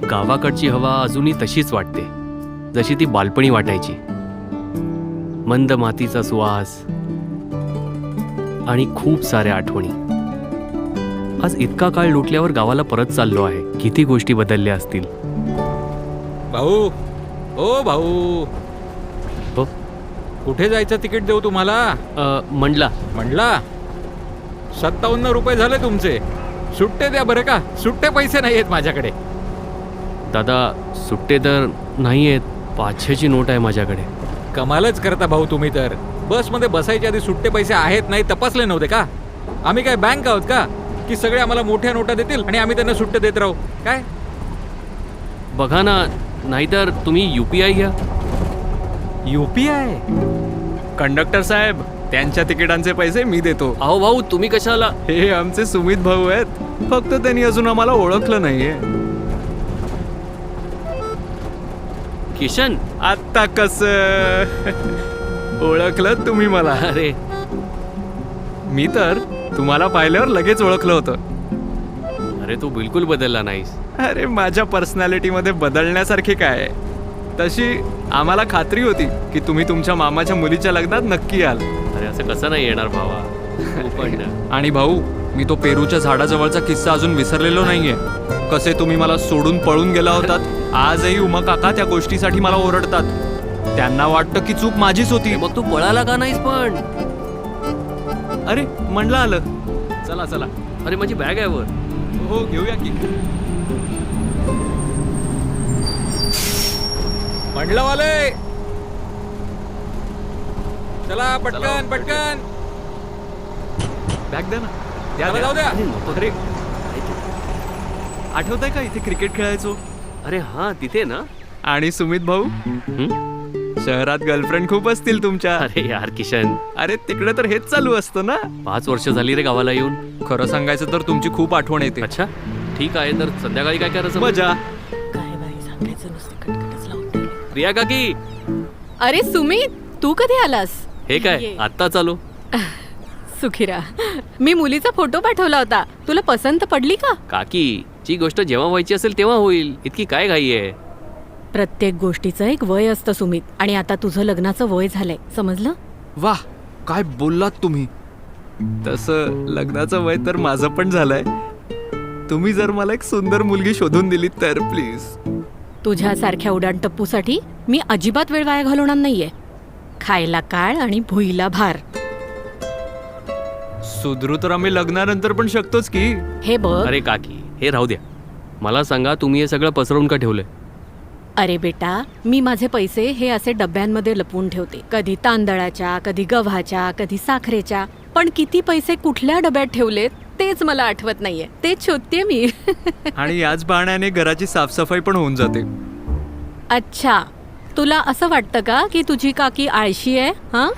गावाकडची हवा अजूनही तशीच वाटते, जशी ती बालपणी वाटायची. मंद मातीचा सुवास आणि खूप साऱ्या आठवणी. आज इतका काळ लोटल्यावर गावाला परत चाललो आहे. किती गोष्टी बदलल्या असतील. भाऊ, ओ भाऊ, हो. कुठे जायचं तिकीट देऊ तुम्हाला? म्हणला म्हणला 57 रुपये झाले तुमचे. सुट्टे द्या बरं का, सुट्टे पैसे नाही आहेत माझ्याकडे. दादा, सुट्टे तर नाही आहेत. 500ची नोट आहे माझ्याकडे. कमालच करता भाऊ तुम्ही तर. बसमध्ये बसायच्या आधी सुट्टे पैसे आहेत नाही तपासले नव्हते का? आम्ही काय बँक आहोत का की सगळे आम्हाला मोठ्या नोटा देतील आणि आम्ही त्यांना सुट्टे देत राहू? काय बघा ना, नाहीतर तुम्ही UPI घ्या. UPI? कंडक्टर साहेब, त्यांच्या तिकिटांचे पैसे मी देतो. अहो भाऊ, तुम्ही कशाला? हे आमचे सुमित भाऊ आहेत. फक्त त्यांनी अजून आम्हाला ओळखलं नाहीये. किशन, आता कस ओळखलं तुम्ही मला? अरे मी तर तुम्हाला पाहिल्यावर लगेच ओळखलं होतं. अरे तू बिलकुल बदलला नाहीस. अरे माझ्या पर्सनॅलिटी मध्ये बदलण्यासारखी काय आहे? तशी आम्हाला खात्री होती की तुम्ही तुमच्या मामाच्या मुलीच्या लग्नात नक्की याल. अरे असं कसं नाही येणार भावा? तू पण आणि भाऊ, मी तो पेरूच्या झाडाजवळचा किस्सा अजून विसरलेलो नाहीये. कसे तुम्ही मला सोडून पळून गेला होतात. आजही उमा काका त्या गोष्टीसाठी मला ओरडतात. त्यांना वाटतं की चूक माझीच होती. मग तू पळाला का नाहीस पण? अरे म्हणलं आलं. चला चला. अरे माझी बॅग आहे वर. हो, घेऊया की. म्हणलं वाले, चला पटकन पटकन. बॅग द्या ना. चला, जाऊ द्या. अरे आठवतंय का इथे क्रिकेट खेळायचो? अरे हा, तिथे ना. आणि सुमित भाऊ, शहरात गर्लफ्रेंड खूप असतील तुमच्या. अरे यार किशन, अरे तिकडे तर हेच चालू असतं ना. 5 वर्ष झाली रे गावाला येऊन. खरं सांगायचं तर तुमची खूप आठवण येते. अच्छा, ठीक आहे. तर संध्याकाळी काय करायचं? मजा. काय बाई, सांगायचं नुसतं कटकटच लावून ठेवली. प्रिया काकी, अरे सुमित, तू कधी आलास? हे काय आत्ता चालू? सुखीरा, मी मुलीचा फोटो पाठवला होता. तुला पसंत पडली का? काकी, जी गोष्ट जेव्हा व्हायची असेल तेव्हा होईल. इतकी काय घाई आहे? प्रत्येक गोष्टीचं एक वय असतं सुमित. आणि आता तुझं लग्नाचं वय झालंय, समजलं? वाह, काय बोललात तुम्ही. तसं लग्नाचं वय तर माझं पण झालंय. तुम्ही जर मला एक सुंदर मुलगी शोधून दिली तर प्लीज. तुझ्यासारख्या उडाण टप्पूसाठी मी अजिबात वेळ वाया घालवणार नाहीये. खायला काळ आणि भुईला भार. सुधरू तर आम्ही लग्नानंतर पण शकतोच की. हे बघ. अरे काकी, हे राहू द्या. मला सांगा, तुम्ही हे सगळं पसरवून का ठेवलंय? अरे बेटा, मी माझे पैसे हे असे डब्यांमध्ये लपवून ठेवते. कधी तांदळाच्या, कधी गव्हाच्या, कधी साखरेच्या. पण किती पैसे कुठल्या डब्यात ठेवलेत तेच मला आठवत नाहीये. तेच शोधते मी. आणि याच बहाण्याने घराची साफसफाई पण होऊन जाते. अच्छा, तुला असं वाटतं का की तुझी काकी आळशी आहे? हा,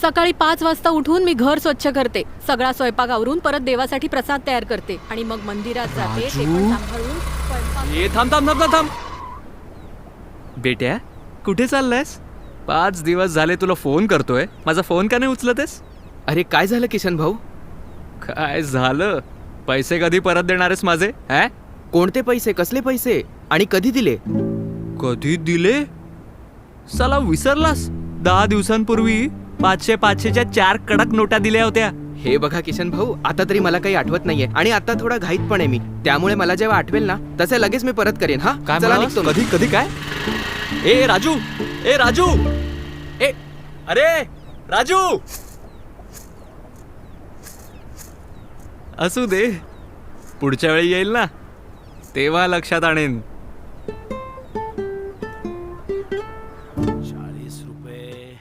सकाळी 5 वाजता उठून मी घर स्वच्छ करते, सगळा स्वयंपाक आवरून परत देवासाठी प्रसाद तयार करते आणि मग मंदिरात जाते. ते पण सांभाळून स्वयंपाक. ए थांब थांब थांब थांब थांब. बेट्या, कुठे चाललायस? 5 दिवस झाले तुला फोन करतोय. माझा फोन का नाही उचलतेस? अरे काय झालं किशन भाऊ? काय झालं? पैसे कधी परत देणारेस माझे? हा? कोणते पैसे? कसले पैसे? आणि कधी दिले? कधी दिले? साला विसरलास? 10 दिवसांपूर्वी 500-500च्या 4 कडक नोटा दिल्या होत्या. हे बघा किशन भाऊ, आता तरी मला काही आठवत नाहीये आणि आता थोडा घाईत पण आहे मी. त्यामुळे मला जेव्हा आठवेल ना तसे लगेच मी परत करेन. हा, काय चला म्हणालास? निघतो मी. कधी कधी काय? ए राजू, ए राजू, ए अरे राजू. असू दे, पुढच्या वेळी येईल ना तेव्हा लक्षात आणेन. 40 रुपये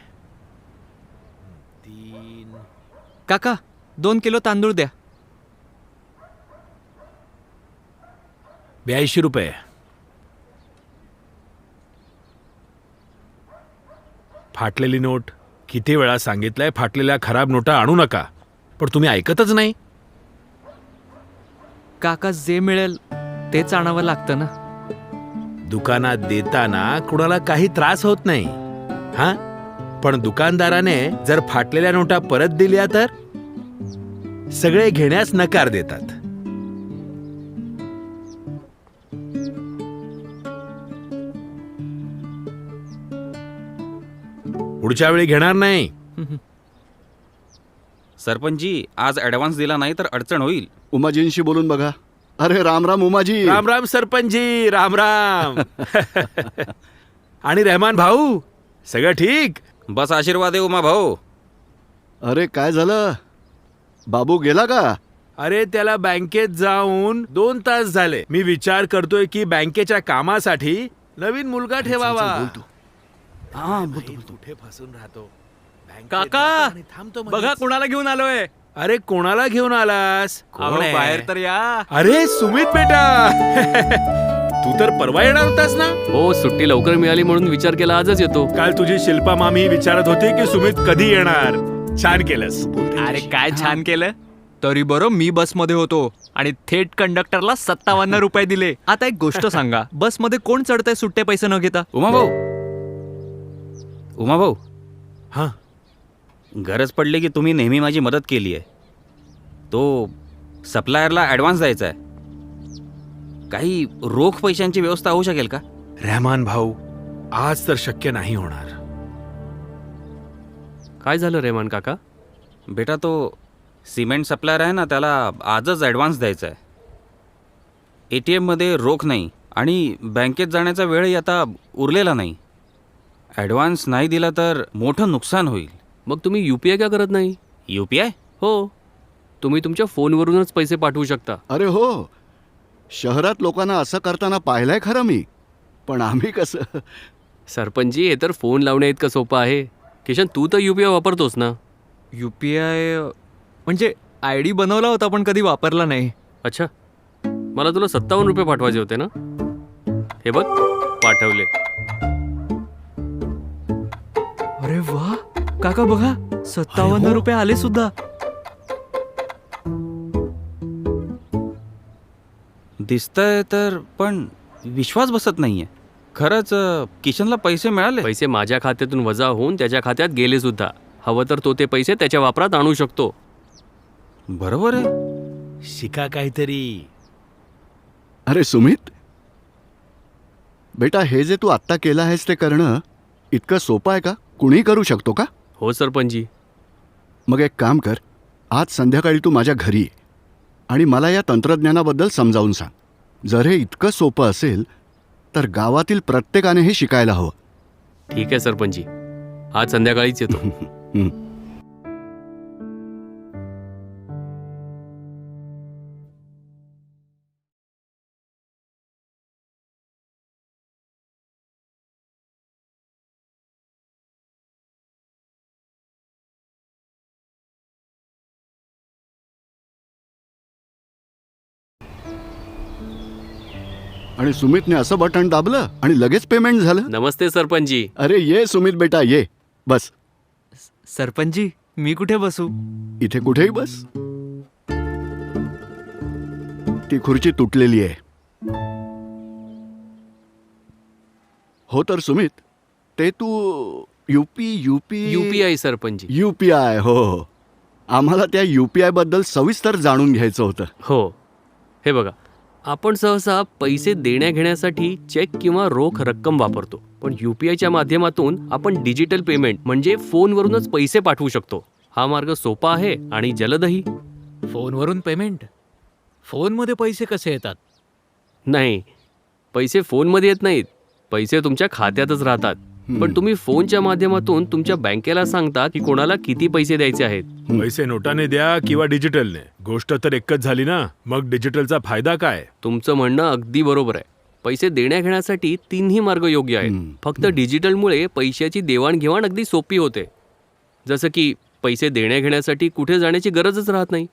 3. काका, 2 किलो तांदूळ द्या. 82 रुपये. फाटलेली नोट. किती वेळा सांगितलंय फाटलेल्या खराब नोटा आणू नका, पण तुम्ही ऐकतच नाही. काका, जे मिळेल तेच आणावं लागतं ना. दुकानात देताना कुणाला काही त्रास होत नाही, हा, पण दुकानदाराने जर फाटलेल्या नोटा परत दिल्या तर सगळे घेण्यास नकार देतात. पुढच्या वेळी घेणार नाही. सरपंचजी, आज ॲडव्हान्स दिला नाही तर अडचण होईल. उमाजींशी बोलून बघा. अरे राम राम उमाजी. राम राम सरपंचजी, राम राम. आणि रहमान भाऊ, सगळं ठीक? बस आशीर्वाद आहे उमा भाऊ. अरे काय झालं, बाबू गेला का? अरे त्याला बँकेत जाऊन 2 तास झाले. मी विचार करतोय की बँकेच्या कामासाठी नवीन मुलगा ठेवावा. कुठे फसून राहतो. बँकेत काका, जातो आणि थांबतो मध्येच. बघा कोणाला घेऊन आलोय. अरे कोणाला घेऊन आलास? अहो, कोण आहे? बाहेर तर या. अरे सुमित बेटा. तू तर परवा येणार होतास ना? हो, सुट्टी लवकर मिळाली म्हणून विचार केला आजच येतो. काल तुझी शिल्पा मामी विचारत होती की सुमित कधी येणार. छान केलंस. अरे काय छान केलं. तरी बरं मी बसमध्ये होतो आणि थेट कंडक्टरला 57 रुपये दिले. आता एक गोष्ट सांगा, बसमध्ये कोण चढतंय सुट्टे पैसे न घेता? उमा भाऊ, उमा भाऊ, हा, गरज पडली की तुम्ही नेहमी माझी मदत केली आहे. तो सप्लायरला ॲडव्हान्स द्यायचा आहे. काही रोख पैशांची व्यवस्था होऊ शकेल का? रहमान भाऊ, आज तर शक्य नाही होणार. काय झालं रेमान काका? बेटा, तो सिमेंट सप्लायर आहे ना, त्याला आजच ॲडव्हान्स द्यायचा आहे. ATM मध्ये रोख नाही आणि बँकेत जाण्याचा वेळही आता उरलेला नाही. ॲडव्हान्स नाही दिला तर मोठं नुकसान होईल. मग तुम्ही UPI का करत नाही? UPI? हो, तुम्ही तुमच्या फोनवरूनच पैसे पाठवू शकता. अरे हो, शहरात लोकांना असं करताना पाहिलंय खरं मी. पण आम्ही कसं. सरपंचजी, हे तर फोन लावण्या इतकं सोपं आहे. किशन, तू तर UPI वापरतोस ना? UPI म्हणजे ID बनवला होता पण कधी वापरला नाही. अच्छा, मला तुला 57 रुपये पाठवायचे होते ना? हे बघ, पाठवले. अरे वा काका, बघा 57 रुपये आले सुद्धा. दिसतंय तर पण विश्वास बसत नाहीये. खरंच किशनला पैसे मिळाले? पैसे माझ्या खात्यातून वजा होऊन त्याच्या खात्यात गेले सुद्धा. हवं तर तो ते पैसे त्याच्या वापरात आणू शकतो. बरोबर आहे. शिका काहीतरी. अरे सुमित बेटा, हे जे तू आत्ता केलं आहेस ते करणं इतकं सोपं आहे का? कुणी करू शकतो का? हो सरपंचजी. मग एक काम कर, आज संध्याकाळी तू माझ्या घरी ये आणि मला या तंत्रज्ञानाबद्दल समजावून सांग. जर हे इतकं सोपं असेल तर गावातील प्रत्येकाने हे शिकायला हवं. ठीक आहे सरपंचजी, आज संध्याकाळीच येतो. हं. आणि सुमितने असं बटन दाबलं आणि लगेच पेमेंट झालं. नमस्ते सरपंचजी. अरे ये सुमित बेटा, ये बस. सरपंचजी, मी कुठे बसू? इथे कुठेही बस. ती खुर्ची तुटलेली आहे. हो तर सुमित, ते तू UPI सरपंचजी. UPI. हो, आम्हाला त्या UPI बद्दल सविस्तर जाणून घ्यायचं होतं. हो, हे बघा, आपण सहसा पैसे देण्या घेण्यासाठी चेक किंवा रोख रक्कम वापरतो. पण UPIच्या माध्यमातून आपण डिजिटल पेमेंट म्हणजे फोनवरूनच पैसे पाठवू शकतो. हा मार्ग सोपा आहे आणि जलदही. फोनवरून पेमेंट? फोनमध्ये पैसे कसे येतात? नाही, पैसे फोनमध्ये येत नाहीत. पैसे तुमच्या खात्यातच राहतात. पण तुम्ही फोनच्या माध्यमातून तुमच्या बँकेला सांगता की कोणाला किती पैसे द्यायचे आहेत. पैसे नोटाने द्या किंवा डिजिटलने, गोष्ट तर एकच झाली ना. मग डिजिटलचा फायदा काय? तुमचं म्हणणं अगदी बरोबर आहे. पैसे देण्या घेण्यासाठी 3ही मार्ग योग्य आहेत. फक्त डिजिटलमुळे पैशाची देवाणघेवाण अगदी सोपी होते. जसं की पैसे देण्या घेण्यासाठी कुठे जाण्याची गरजच राहत नाही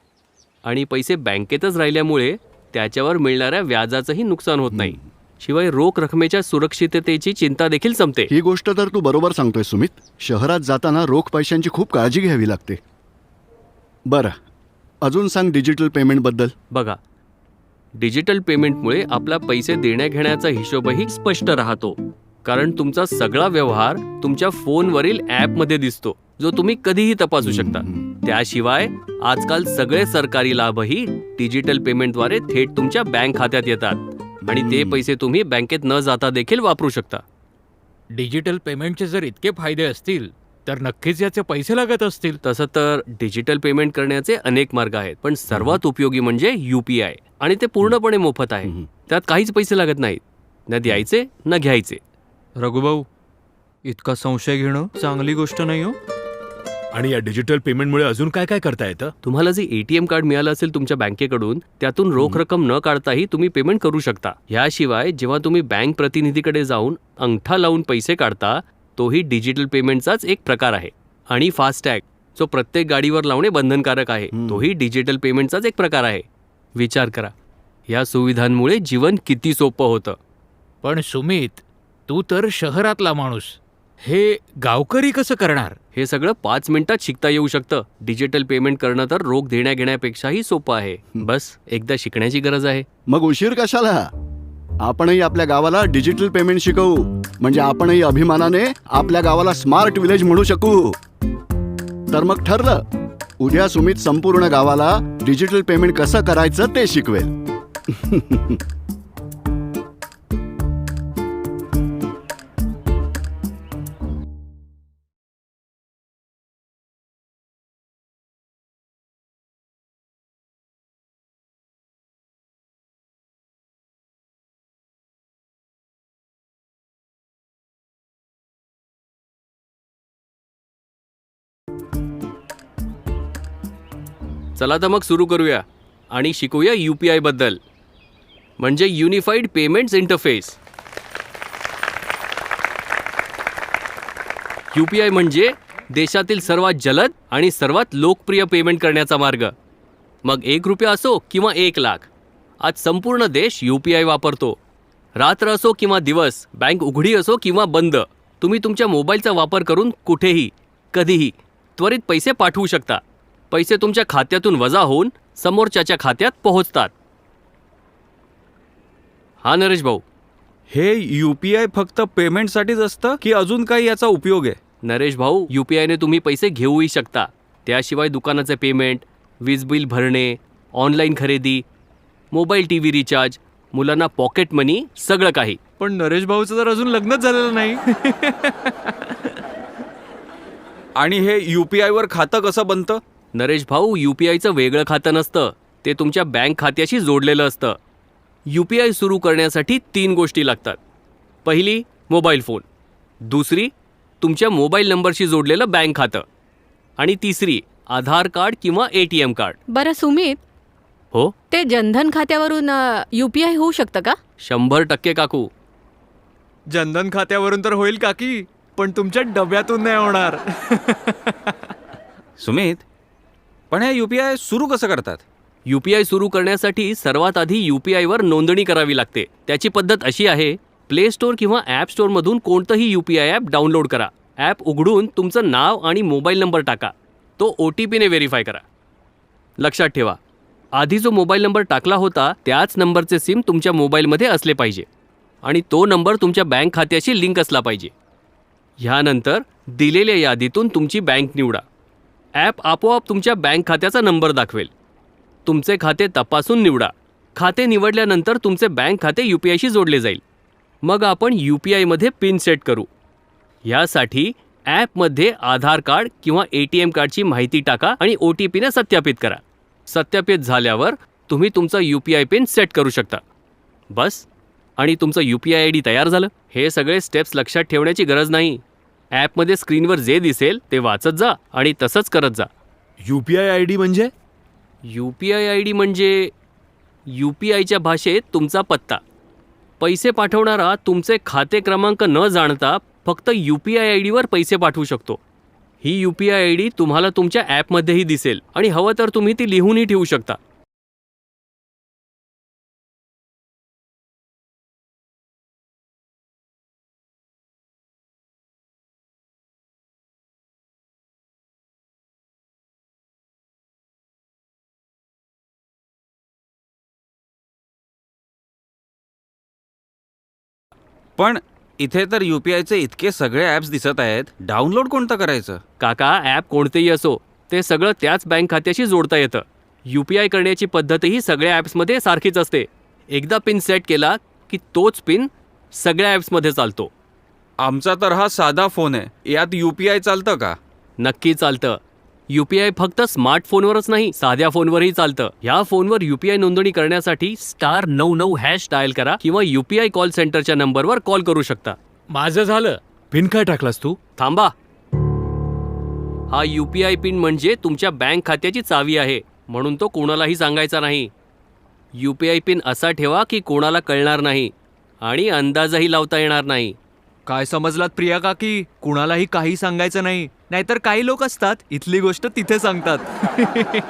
आणि पैसे बँकेतच राहिल्यामुळे त्याच्यावर मिळणाऱ्या व्याजाचंही नुकसान होत नाही. शिवाय रोख रकमेच्या सुरक्षिततेची चिंता देखील संपते. ही गोष्ट तर तू बरोबर सांगतोय सुमित. शहरात जाताना रोख पैशांची खूप काळजी घ्यावी लागते. बरं, अजून सांग डिजिटल पेमेंटबद्दल. बघा, डिजिटल पेमेंटमुळे आपला पैसे देण्या घेण्याचा हिशोबही स्पष्ट राहतो. कारण तुमचा सगळा व्यवहार तुमच्या फोनवरील ॲपमध्ये दिसतो. जो तुम्ही कधीही तपासू शकता. त्याशिवाय आजकाल सगळे सरकारी लाभही डिजिटल पेमेंटद्वारे थेट तुमच्या बँक खात्यात येतात आणि ते पैसे तुम्ही बँकेत न जाता देखील वापरू शकता. डिजिटल पेमेंटचे जर इतके फायदे असतील तर नक्कीच याचे पैसे लागत असतील. तसं तर डिजिटल पेमेंट करण्याचे अनेक मार्ग आहेत, पण सर्वात उपयोगी म्हणजे UPI आणि ते पूर्णपणे मोफत आहे. त्यात काहीच पैसे लागत नाहीत, न द्यायचे न घ्यायचे. रघुभाऊ, इतका संशय घेणं चांगली गोष्ट नाही हो. आणि या डिजिटल पेमेंटमुळे अजून काय काय करता येतं? तुम्हाला जे ATM कार्ड मिळालं असेल तुमच्या बँकेकडून, त्यातून रोख रक्कम न काढताही तुम्ही पेमेंट करू शकता. याशिवाय जेव्हा तुम्ही बँक प्रतिनिधीकडे जाऊन अंगठा लावून पैसे काढता, तोही डिजिटल पेमेंटचाच एक प्रकार आहे. आणि फास्टॅग, जो प्रत्येक गाडीवर लावणे बंधनकारक आहे, तोही डिजिटल पेमेंटचाच एक प्रकार आहे. विचार करा, या सुविधांमुळे जीवन किती सोपं होतं. पण सुमित, तू तर शहरातला माणूस, हे गावकरी कसं करणार? हे सगळं 5 मिनिटात शिकता येऊ शकतं. डिजिटल पेमेंट करणं तर रोख देण्या घेण्यापेक्षाही सोपं आहे. बस एकदा शिकण्याची गरज आहे. मग उशीर कशाला? आपणही आपल्या गावाला डिजिटल पेमेंट शिकवू, म्हणजे आपणही अभिमानाने आपल्या गावाला स्मार्ट विलेज म्हणू शकू. तर मग ठरलं, उद्या सुमित संपूर्ण गावाला डिजिटल पेमेंट कसं करायचं ते शिकवेल. चला तर मग सुरू करूया आणि शिकूया UPI बद्दल, म्हणजे युनिफाईड पेमेंट्स इंटरफेस. UPI म्हणजे देशातील सर्वात जलद आणि सर्वात लोकप्रिय पेमेंट करण्याचा मार्ग. मग ₹1 असो किंवा 1,00,000, आज संपूर्ण देश UPI वापरतो. रात्र असो किंवा दिवस, बँक उघडी असो किंवा बंद, तुम्ही तुमच्या मोबाईलचा वापर करून कुठेही कधीही त्वरित पैसे पाठवू शकता. पैसे तुमच्या खात्यातून वजा होऊन समोरच्याच्या खात्यात पोहोचतात. हा नरेश भाऊ. हे UPI फक्त पेमेंटसाठीच असतं की अजून काही याचा उपयोग आहे? नरेश भाऊ, UPIने तुम्ही पैसे घेऊही शकता. त्याशिवाय दुकानाचे पेमेंट, वीज बिल भरणे, ऑनलाईन खरेदी, मोबाईल TV रिचार्ज, मुलांना पॉकेट मनी, सगळं काही. पण नरेश भाऊचं तर अजून लग्नच झालेलं नाही. आणि हे UPI वर खातं कसं बनतं? नरेश भाऊ, UPIचं वेगळं खातं नसतं, ते तुमच्या बँक खात्याशी जोडलेलं असतं. UPI सुरू करण्यासाठी 3 गोष्टी लागतात. पहिली, मोबाईल फोन. दुसरी, तुमच्या मोबाईल नंबरशी जोडलेलं बँक खातं. आणि तिसरी, आधार कार्ड किंवा ATM कार्ड. बरं सुमित, हो, ते जनधन खात्यावरून UPI होऊ शकतं का? 100% काकू. जनधन खात्यावरून तर होईल काकी, पण तुमच्या डब्यातून नाही होणार. सुमित, पण हे UPI सुरू कसं करतात? UPI सुरू करण्यासाठी सर्वात आधी UPI वर नोंदणी करावी लागते. त्याची पद्धत अशी आहे, प्ले स्टोअर किंवा ॲप स्टोअरमधून कोणतंही UPI ॲप डाउनलोड करा. ॲप उघडून तुमचं नाव आणि मोबाईल नंबर टाका. तो OTPने व्हेरीफाय करा. लक्षात ठेवा, आधी जो मोबाईल नंबर टाकला होता त्याच नंबरचे सिम तुमच्या मोबाईलमध्ये असले पाहिजे आणि तो नंबर तुमच्या बँक खात्याशी लिंक असला पाहिजे. ह्यानंतर दिलेल्या यादीतून तुमची बँक निवडा. ॲप आपोआप तुमच्या बँक खात्याचा नंबर दाखवेल. तुमचे खाते तपासून निवडा. खाते निवडल्यानंतर तुमचे बँक खाते UPIशी जोडले जाईल. मग आपण UPIमध्ये पिन सेट करू. यासाठी ॲपमध्ये आधार कार्ड किंवा ATM कार्डची माहिती टाका आणि OTPने सत्यापित करा. सत्यापित झाल्यावर तुम्ही तुमचा UPI पिन सेट करू शकता. बस, आणि तुमचं UPI ID तयार झालं. हे सगळे स्टेप्स लक्षात ठेवण्याची गरज नाही. ॲपमध्ये स्क्रीनवर जे दिसेल ते वाचत जा आणि तसंच करत जा. UPI ID म्हणजे? UPI ID म्हणजे UPIच्या भाषेत तुमचा पत्ता. पैसे पाठवणारा तुमचे खाते क्रमांक न जाणता फक्त UPI ID वर पैसे पाठवू शकतो. ही UPI ID तुम्हाला तुमच्या ॲपमध्येही दिसेल आणि हवं तर तुम्ही ती लिहूनही ठेवू शकता. पण इथे तर UPIचे इतके सगळे ॲप्स दिसत आहेत, डाउनलोड कोणतं करायचं? काका, ॲप कोणतेही असो, ते सगळं त्याच बँक खात्याशी जोडता येतं. UPI करण्याची पद्धतही सगळ्या ॲप्समध्ये सारखीच असते. एकदा पिन सेट केला की तोच पिन सगळ्या ॲप्समध्ये चालतो. आमचा तर हा साधा फोन आहे, यात UPI चालतं का? नक्की चालतं. UPI फक्त स्मार्टफोनवरच नाही, साध्या फोनवरही चालतं. ह्या फोनवर UPI नोंदणी करण्यासाठी *99# डायल करा किंवा UPI कॉल सेंटरच्या नंबरवर कॉल करू शकता. माझं झालं. पिन काय टाकलास तू? थांबा. हा UPI पिन म्हणजे तुमच्या बँक खात्याची चावी आहे, म्हणून तो कोणालाही सांगायचा नाही. UPI पिन असा ठेवा की कोणाला कळणार नाही आणि अंदाजही लावता येणार नाही. काय समजलात प्रिया काकी? कुणालाही काही सांगायचं नाही, नाहीतर काही लोक असतात इथली गोष्ट तिथे सांगतात.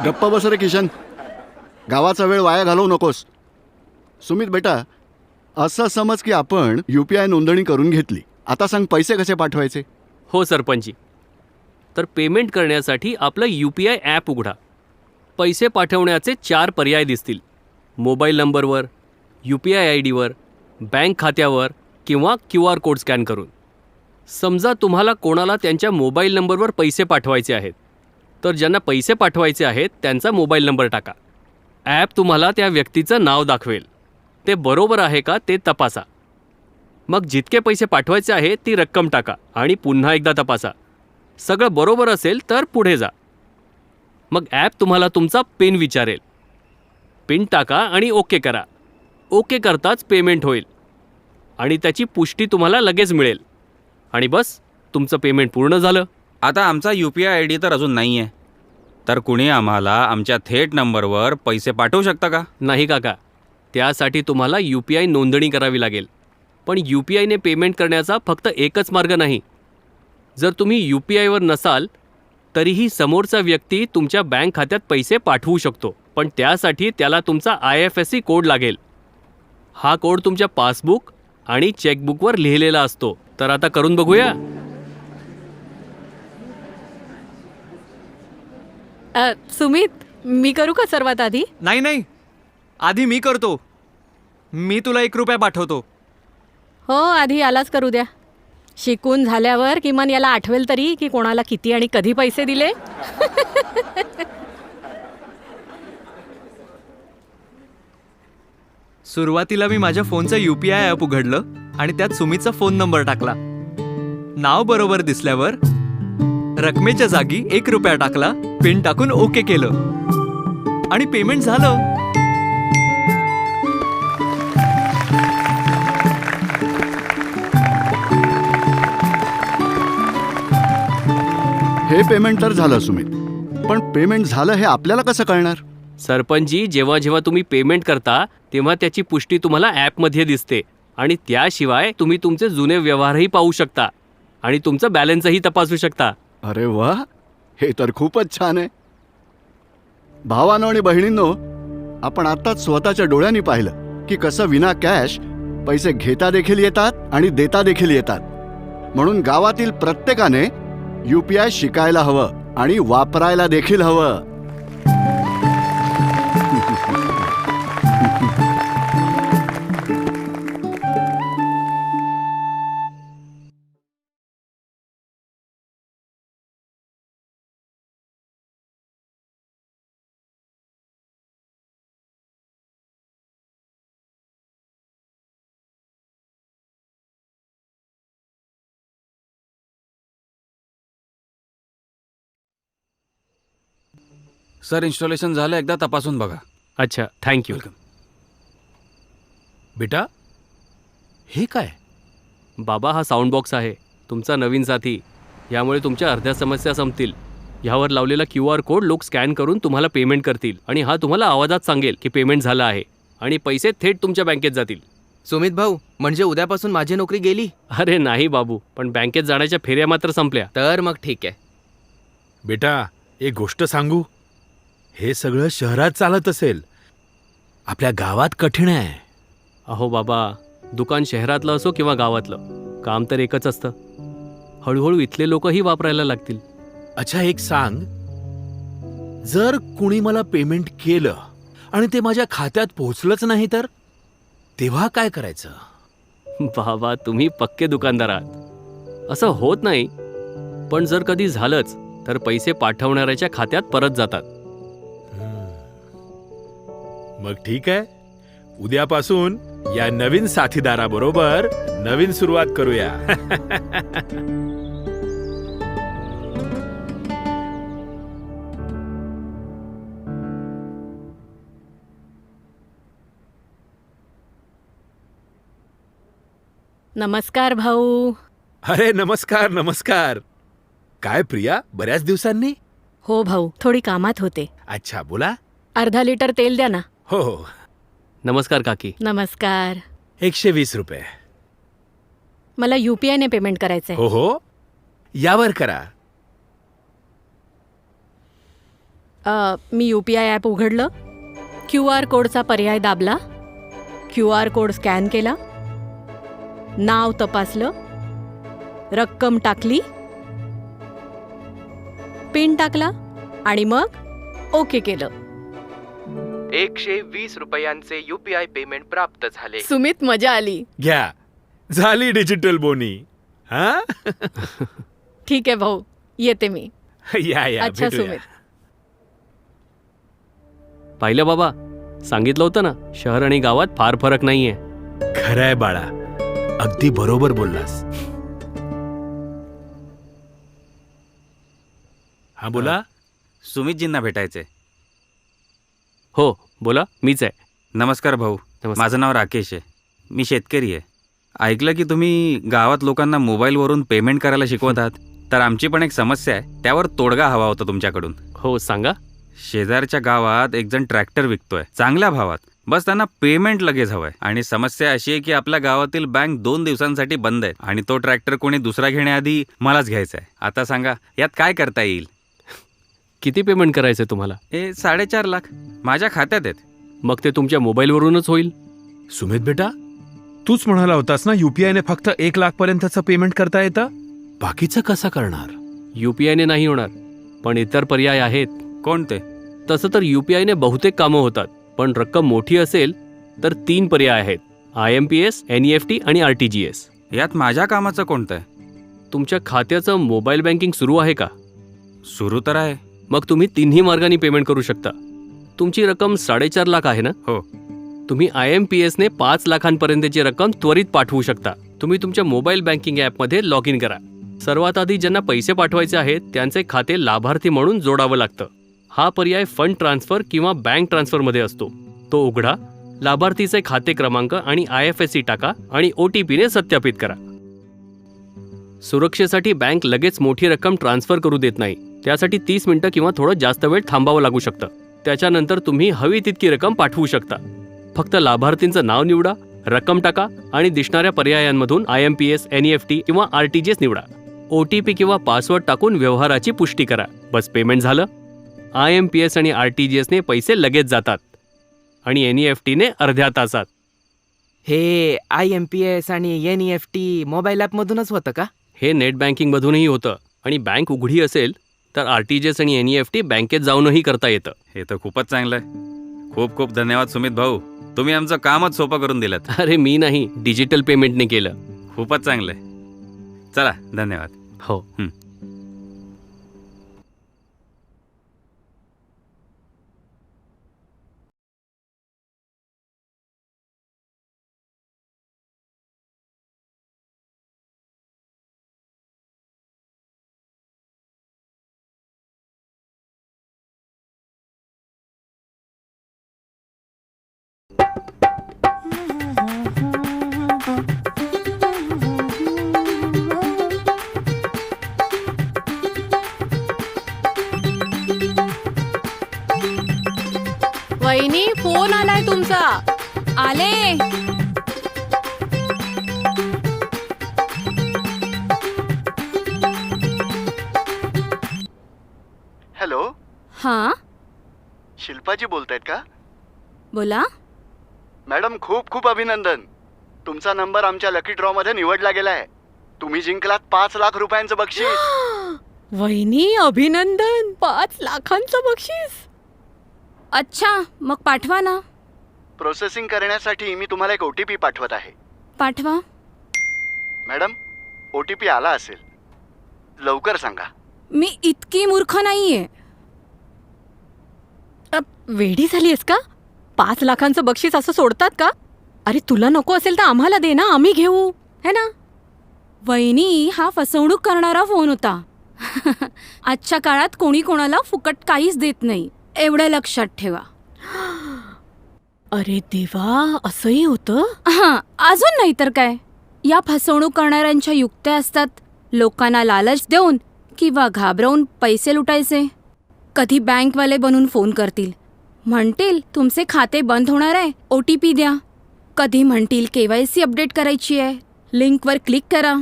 गप्पा बस रे किशन. गावाचा वेळ वाया घालवू नकोस. सुमित बेटा, असं समज की आपण UPI नोंदणी करून घेतली. आता सांग, पैसे कसे पाठवायचे? हो सरपंची. तर पेमेंट करण्यासाठी आपलं UPI ॲप उघडा. पैसे पाठवण्याचे 4 पर्याय दिसतील. मोबाईल नंबरवर, UPI ID वर, बँक खात्यावर किंवा QR कोड स्कॅन करून. समजा तुम्हाला कोणाला त्यांच्या मोबाईल नंबरवर पैसे पाठवायचे आहेत, तर ज्यांना पैसे पाठवायचे आहेत त्यांचा मोबाईल नंबर टाका. ॲप तुम्हाला त्या व्यक्तीचं नाव दाखवेल. ते बरोबर आहे का ते तपासा. मग जितके पैसे पाठवायचे आहेत ती रक्कम टाका आणि पुन्हा एकदा तपासा. सगळं बरोबर असेल तर पुढे जा. मग ॲप तुम्हाला तुमचा पिन विचारेल. पिन टाका आणि ओके करा. ओके करताच पेमेंट होईल आणि त्याची पुष्टी तुम्हाला लगेच मिळेल. आणि बस, तुमचं पेमेंट पूर्ण झालं. आता आमचा UPI ID तर अजून नाही आहे, तर कुणी आम्हाला आमच्या थेट नंबरवर पैसे पाठवू शकता का? नाही काका, त्यासाठी तुम्हाला UPI नोंदणी करावी लागेल. पण UPIने पेमेंट करण्याचा फक्त एकच मार्ग नाही. जर तुम्ही UPIवर नसाल तरीही समोरचा व्यक्ती तुमच्या बँक खात्यात पैसे पाठवू शकतो. पण त्यासाठी त्याला तुमचा IFSC कोड लागेल. हा कोड तुमच्या पासबुक आणि चेकबुकवर लिहिलेला असतो. तर आता करून बघूया. सुमित, मी करू का सर्वात आधी? नाही नाही, आधी मी करतो. मी तुला 1 रुपया पाठवतो. हो, आधी यालाच करू द्या. शिकून झाल्यावर किमान याला आठवेल तरी की कोणाला किती आणि कधी पैसे दिले. सुरुवातीला मी माझ्या फोनचं UPI ॲप उघडलं आणि त्यात सुमितचा फोन नंबर टाकला. नाव बरोबर दिसल्यावर रकमेच्या जागी 1 रुपया टाकला, पिन टाकून ओके केलं आणि पेमेंट झालं. हे पेमेंट तर झालं सुमित, पण पेमेंट झालं हे आपल्याला कसं कळणार? सरपंचजी, जेव्हा जेव्हा तुम्ही पेमेंट करता तेव्हा त्याची पुष्टी तुम्हाला ॲपमध्ये दिसते. आणि त्याशिवाय तुम्ही तुमचे जुने व्यवहारही पाहू शकता आणि तुमचं बॅलन्सही तपासू शकता. अरे वा, हे तर खूपच छान आहे. भावांनो आणि बहिणींनो, आपण आत्ताच स्वतःच्या डोळ्यांनी पाहिलं की कसं विना कॅश पैसे घेता देखील येतात आणि देता देखील येतात. म्हणून गावातील प्रत्येकाने UPI शिकायला हवं आणि वापरायला देखील हवं. सर, इन्स्टॉलेशन झालं, एकदा तपासून बघा. अच्छा, थँक्यू. बेटा, हे काय? बाबा, हा साऊंड बॉक्स आहे, तुमचा नवीन साथी. यामुळे तुमच्या अर्ध्या समस्या संपतील. ह्यावर लावलेला QR कोड लोक स्कॅन करून तुम्हाला पेमेंट करतील आणि हा तुम्हाला आवाजात सांगेल की पेमेंट झालं आहे आणि पैसे थेट तुमच्या बँकेत जातील. सुमित भाऊ, म्हणजे उद्यापासून माझी नोकरी गेली? अरे नाही बाबू, पण बँकेत जाण्याच्या फेऱ्या मात्र संपल्या. तर मग ठीक आहे. बेटा, एक गोष्ट सांगू, हे सगळं शहरात चालत असेल, आपल्या गावात कठीण आहे. अहो बाबा, दुकान शहरातलं असो किंवा गावातलं, काम तर एकच असतं. हळूहळू इथले लोकही वापरायला लागतील. अच्छा, एक सांग, जर कुणी मला पेमेंट केलं आणि ते माझ्या खात्यात पोहोचलंच नाही तर तेव्हा काय करायचं? बाबा तुम्ही पक्के दुकानदार आहात. असं होत नाही, पण जर कधी झालंच तर पैसे पाठवणाऱ्याच्या खात्यात परत जातात. मग ठीक आहे, उद्यापासून या नवीन साथीदाराबरोबर नवीन सुरुवात करूया. नमस्कार भाऊ. अरे नमस्कार नमस्कार. काय प्रिया, बऱ्याच दिवसांनी? हो भाऊ, थोडी कामात होते. अच्छा, बोला. अर्धा लिटर तेल द्या ना. हो हो, नमस्कार काकी. नमस्कार. 120 रुपये. मला UPI ने पेमेंट करायचंय. हो हो, यावर करा. मी UPI ॲप उघडलं, QR कोडचा पर्याय दाबला, QR कोड स्कॅन केला, नाव तपासलं, रक्कम टाकली, पिन टाकला आणि मग ओके केलं. 120 रुपयांचे UPI पेमेंट प्राप्त झाले. सुमित, मजा आली. घ्या, झाली डिजिटल बोनी. हा. ठीक आहे भाऊ, येते मी. या या, अच्छा भेटूया. सुमित. पाहिलं बाबा, सांगितलं होतं ना, शहर आणि गावात फार फरक नाहीये. खरंय बाळा, अगदी बरोबर बोललास. हा बोला. सुमितजींना भेटायचे. हो बोला, मीच आहे. नमस्कार भाऊ. नमस्कार. माझं नाव राकेश आहे. मी शेतकरी आहे. ऐकलं की तुम्ही गावात लोकांना मोबाईलवरून पेमेंट करायला शिकवत आहात. तर आमची पण एक समस्या आहे, त्यावर तोडगा हवा होता तुमच्याकडून. हो सांगा. शेजारच्या गावात एक जण ट्रॅक्टर विकतोय चांगल्या भावात. बस त्यांना पेमेंट लगेच हवंय. आणि समस्या अशी आहे की आपल्या गावातील बँक 2 दिवसांसाठी बंद आहे आणि तो ट्रॅक्टर कोणी दुसरा घेण्याआधी मलाच घ्यायचा आहे. आता सांगा, यात काय करता येईल? किती पेमेंट करायचं तुम्हाला? हे 4.5 लाख माझ्या खात्यात आहेत. मग ते तुमच्या मोबाईलवरूनच होईल. सुमित बेटा, तूच म्हणाला होतास ना UPI ने फक्त 1 लाख पर्यंतचं पेमेंट करता येतं. बाकीचं कसं करणार? UPI ने नाही होणार, पण इतर पर्याय आहेत. कोणते? तसं तर UPI ने बहुतेक कामं होतात, पण रक्कम मोठी असेल तर 3 पर्याय आहेत: IMPS, NEFT आणि RTGS. यात माझ्या कामाचं कोणतं आहे? तुमच्या खात्याचं मोबाईल बँकिंग सुरू आहे का? सुरू तर आहे. मग तुम्ही तिन्ही मार्गांनी पेमेंट करू शकता. तुमची रक्कम 4.5 लाख आहे ना? हो. तुम्ही IMPS ने 5 लाखांपर्यंतची रक्कम त्वरित पाठवू शकता. तुम्ही तुमच्या मोबाईल बँकिंग ॲपमध्ये लॉग इन करा. सर्वात आधी ज्यांना पैसे पाठवायचे आहेत त्यांचे खाते लाभार्थी म्हणून जोडावं लागतं. हा पर्याय फंड ट्रान्सफर किंवा बँक ट्रान्सफरमध्ये असतो. तो उघडा, लाभार्थीचे खाते क्रमांक आणि IFSC टाका आणि OTP ने सत्यापित करा. सुरक्षेसाठी बँक लगेच मोठी रक्कम ट्रान्सफर करू देत नाही. त्यासाठी 30 मिनिटं किंवा थोडं जास्त वेळ थांबावं लागू शकतं. त्याच्यानंतर तुम्ही हवी तितकी रक्कम पाठवू शकता. फक्त लाभार्थींचं नाव निवडा, रक्कम टाका आणि दिसणाऱ्या पर्यायांमधून IMPS, NEFT किंवा RTGS निवडा. OTP किंवा पासवर्ड टाकून व्यवहाराची पुष्टी करा. बस पेमेंट झालं. IMPS आणि RTGS ने पैसे लगेच जातात आणि NEFT ने अर्ध्या तासात. हे IMPS आणि NEFT मोबाईल ॲपमधूनच होतं का? हे नेट बँकिंगमधूनही होतं आणि बँक उघडी असेल तर RTGS आणि NEFT बँकेत जाऊनही करता येतं. हे तर खूपच चांगलं आहे. खूप खूप धन्यवाद सुमित भाऊ. तुम्ही आमचं कामच सोपं करून दिलं. अरे मी नाही, डिजिटल पेमेंटने केलं. खूपच चांगलं आहे. चला, धन्यवाद. हो. वहिनी, फोन आलाय तुमचा. आले. हॅलो, हां, शिल्पाजी बोलतायत का? बोला. मॅडम, खूप खूप अभिनंदन. तुमचा नंबर आमच्या लकी ड्रॉ मध्ये निवडला गेलाय. तुम्ही जिंकलात 5 लाख रुपयांचं बक्षीस. वहिनी, अभिनंदन. 5 लाखांचं बक्षीस. अच्छा, मग पाठवा ना. प्रोसेसिंग करण्यासाठी मी तुम्हाला एक OTP पाठवत आहे. पाठवा. मॅडम OTP आला असेल, लवकर सांगा. मी इतकी मूर्ख नाहीये. वेडी झालीयस का? 5 लाखांचं बक्षीस असं सोडतात का? अरे तुला नको असेल तर आम्हाला दे ना, आम्ही घेऊ, है ना? वहिनी, हा फसवणूक करणारा फोन होता. आजच्या काळात कोणी कोणाला फुकट काहीच देत नाही, एवढं लक्षात ठेवा. अरे देवा, असंही होतं? हां, अजून नाही तर काय. या फसवणूक करणाऱ्यांच्या युक्त्या असतात लोकांना लालच देऊन किंवा घाबरवून पैसे लुटायचे. कधी बँकवाले बनून फोन करतील, म्हणतील तुमचे खाते बंद होणार आहे, OTP द्या. कधी म्हणतील KYC अपडेट करायची आहे, लिंकवर क्लिक करा.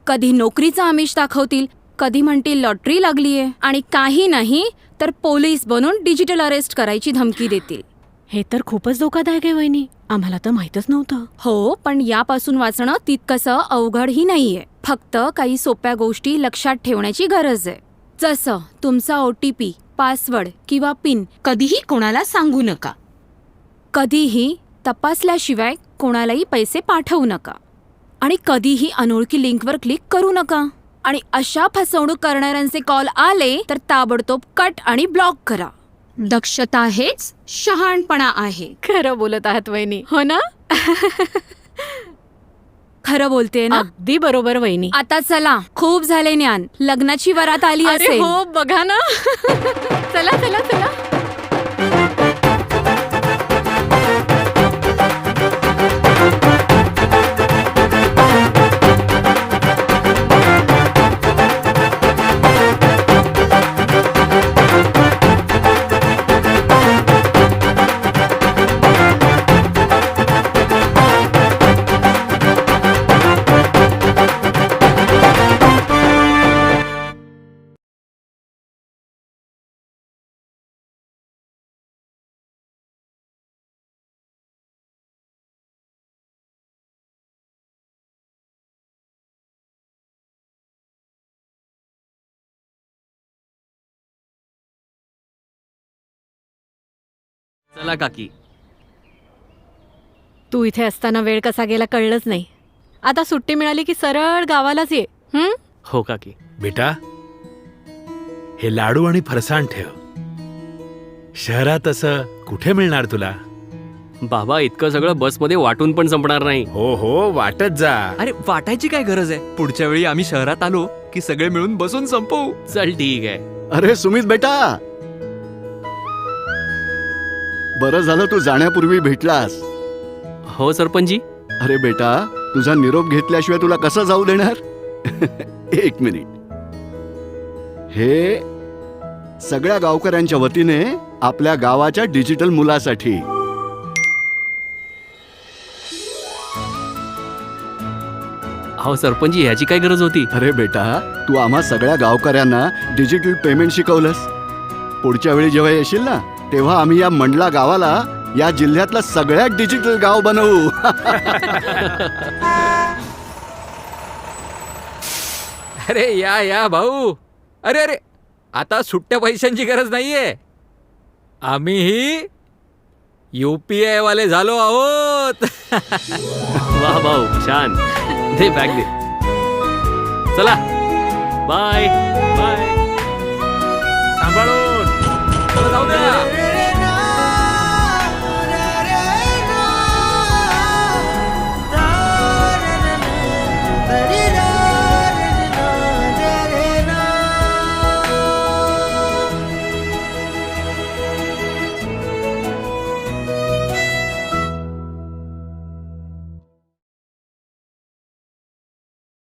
कधी नोकरीचा आमिष दाखवतील, कधी म्हणतील लॉटरी लागली आहे, आणि काही नाही तर पोलीस बनून डिजिटल अरेस्ट करायची धमकी देतील. हे तर खूपच धोकादायक आहे वहिनी, आम्हाला तर माहीतच नव्हतं. हो, पण यापासून वाचणं तितकंसं अवघडही नाहीये. फक्त काही सोप्या गोष्टी लक्षात ठेवण्याची गरज आहे. जसं तुमचा OTP, पासवर्ड किंवा पिन कधीही कोणाला सांगू नका. कधीही तपासल्याशिवाय कोणालाही पैसे पाठवू नका. आणि कधीही अनोळखी लिंकवर क्लिक करू नका. आणि अशा फसवणूक करणाऱ्यांचे कॉल आले तर ताबडतोब कट आणि ब्लॉक करा. दक्षता हेच शहाणपणा आहे. खरं बोलत आहात वहिनी, हो ना? खरं बोलते ना? अगदी बरोबर वहिनी. आता चला, खूप झाले ज्ञान. लग्नाची वरात आली अरे असेल. हो, बघा ना. चला चला चला. चला काकी. तू इथे असताना वेळ कसा गेला कळलंच नाही. आता सुट्टी मिळाली की सरळ गावालाच ये. हो काकी. बेटा, हे लाडू आणि फरसाण ठेव. शहरात असं कुठे मिळणार तुला? बाबा, इतकं सगळं बसमध्ये वाटून पण संपणार नाही. हो हो, वाटत जा. अरे वाटायची काय गरज आहे? पुढच्या वेळी आम्ही शहरात आलो की सगळे मिळून बसून संपवू. चल ठीक आहे. अरे सुमित बेटा, बरं झालं तू जाण्यापूर्वी भेटलास. हो सरपंचजी. अरे बेटा, तुझा निरोप घेतल्याशिवाय तुला कसं जाऊ देणार? एक मिनिट. हे सगळ्या गावकऱ्यांच्या वतीने आपल्या गावाच्या डिजिटल मुलासाठी. हो सरपंचजी, ह्याची काय गरज होती? अरे बेटा, तू आम्हा सगळ्या गावकऱ्यांना डिजिटल पेमेंट शिकवलंस. पुढच्या वेळी जेव्हा येशील ना, तेव्हा आम्ही या मंडला गावाला या जिल्ह्यातलं सगळ्यात डिजिटल गाव बनवू. अरे या भाऊ. अरे अरे, आता सुट्ट्या पैशांची गरज नाहीये. आम्हीही UPI वाले झालो आहोत. वाह भाऊ, छान. दे बॅग दे. चला, बाय बाय. सांभाळून. चला, जाऊ द्या.